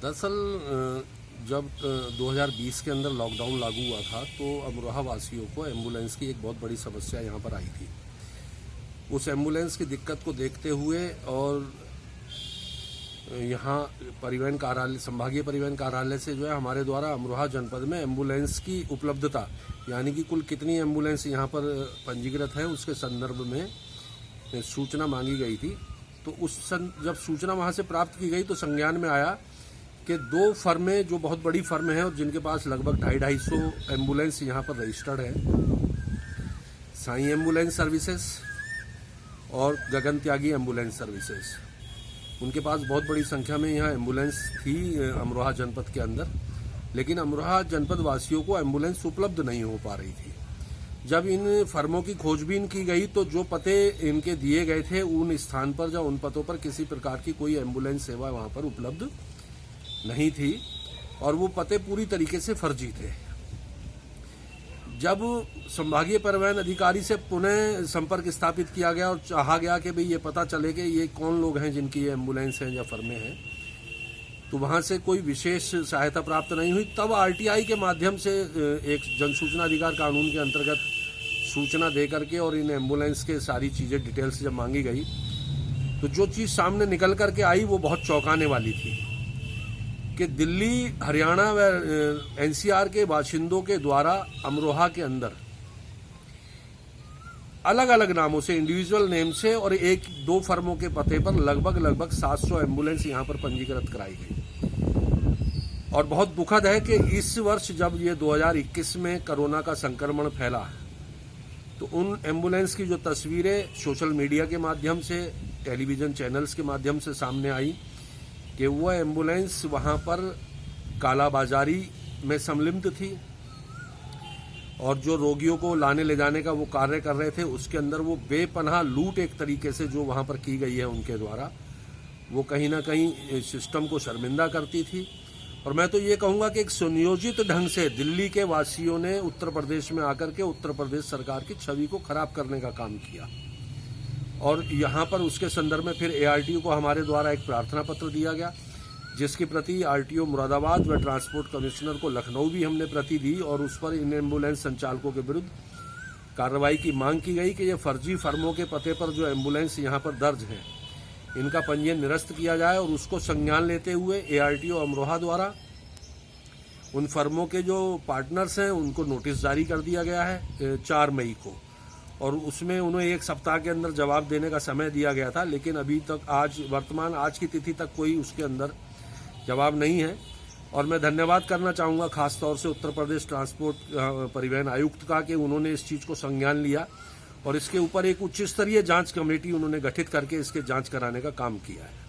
दरअसल जब 2020 के अंदर लॉकडाउन लागू हुआ था तो अमरोहा वासियों को एम्बुलेंस की एक बहुत बड़ी समस्या यहाँ पर आई थी। उस एम्बुलेंस की दिक्कत को देखते हुए और यहाँ परिवहन कार्यालय, संभागीय परिवहन कार्यालय से जो है हमारे द्वारा अमरोहा जनपद में एम्बुलेंस की उपलब्धता, यानी कि कुल कितनी एम्बुलेंस यहाँ पर पंजीकृत है उसके संदर्भ में सूचना मांगी गई थी। तो जब सूचना वहाँ से प्राप्त की गई तो संज्ञान में आया कि दो फर्में जो बहुत बड़ी फर्म हैं और जिनके पास लगभग 250 एम्बुलेंस यहाँ पर रजिस्टर्ड है, साईं एम्बुलेंस सर्विसेज और गगन त्यागी एम्बुलेंस सर्विसेज, उनके पास बहुत बड़ी संख्या में यहाँ एम्बुलेंस थी अमरोहा जनपद के अंदर। लेकिन अमरोहा जनपद वासियों को एम्बुलेंस उपलब्ध नहीं हो पा रही थी। जब इन फर्मों की खोजबीन की गई तो जो पते इनके दिए गए थे उन स्थान पर या उन पतों पर किसी प्रकार की कोई एम्बुलेंस सेवा वहाँ पर उपलब्ध नहीं थी और वो पते पूरी तरीके से फर्जी थे। जब संभागीय परिवहन अधिकारी से पुनः संपर्क स्थापित किया गया और चाहा गया कि भाई ये पता चले कि ये कौन लोग हैं जिनकी ये एम्बुलेंस हैं या फर्में हैं, तो वहाँ से कोई विशेष सहायता प्राप्त नहीं हुई। तब आरटीआई के माध्यम से एक जनसूचना अधिकार कानून के अंतर्गत सूचना दे करके और इन एम्बुलेंस के सारी चीज़ें डिटेल्स जब मांगी गई तो जो चीज़ सामने निकल करके आई वो बहुत चौंकाने वाली थी कि दिल्ली, हरियाणा व एनसीआर के बाशिंदों के द्वारा अमरोहा के अंदर अलग अलग नामों से, इंडिविजुअल नेम से और एक दो फर्मों के पते पर लगभग 700 एम्बुलेंस यहाँ पर पंजीकृत कराई गई। और बहुत दुखद है कि इस वर्ष जब ये 2021 में कोरोना का संक्रमण फैला तो उन एम्बुलेंस की जो तस्वीरें सोशल मीडिया के माध्यम से, टेलीविज़न चैनल्स के माध्यम से सामने आई कि वो एम्बुलेंस वहाँ पर कालाबाजारी में संलिप्त थी और जो रोगियों को लाने ले जाने का वो कार्य कर रहे थे उसके अंदर वो बेपनाह लूट एक तरीके से जो वहाँ पर की गई है उनके द्वारा, वो कहीं ना कहीं सिस्टम को शर्मिंदा करती थी। और मैं तो ये कहूँगा कि एक सुनियोजित ढंग से दिल्ली के वासियों ने उत्तर प्रदेश में आकर के उत्तर प्रदेश सरकार की छवि को खराब करने का काम किया। और यहाँ पर उसके संदर्भ में फिर एआरटीओ को हमारे द्वारा एक प्रार्थना पत्र दिया गया, जिसकी प्रति आरटीओ मुरादाबाद व ट्रांसपोर्ट कमिश्नर को लखनऊ भी हमने प्रति दी और उस पर इन एम्बुलेंस संचालकों के विरुद्ध कार्रवाई की मांग की गई कि ये फर्जी फर्मों के पते पर जो एम्बुलेंस यहाँ पर दर्ज हैं इनका पंजीयन निरस्त किया जाए और उसको संज्ञान लेते हुए एआरटीओ अमरोहा द्वारा उन फर्मों के जो पार्टनर्स हैं उनको नोटिस जारी कर दिया गया है 4 मई को, और उसमें उन्हें 1 सप्ताह के अंदर जवाब देने का समय दिया गया था। लेकिन अभी तक आज की तिथि तक कोई उसके अंदर जवाब नहीं है। और मैं धन्यवाद करना चाहूँगा खास तौर से उत्तर प्रदेश ट्रांसपोर्ट परिवहन आयुक्त का कि उन्होंने इस चीज़ को संज्ञान लिया और इसके ऊपर एक उच्च स्तरीय जांच कमेटी उन्होंने गठित करके इसके जांच कराने का काम किया है।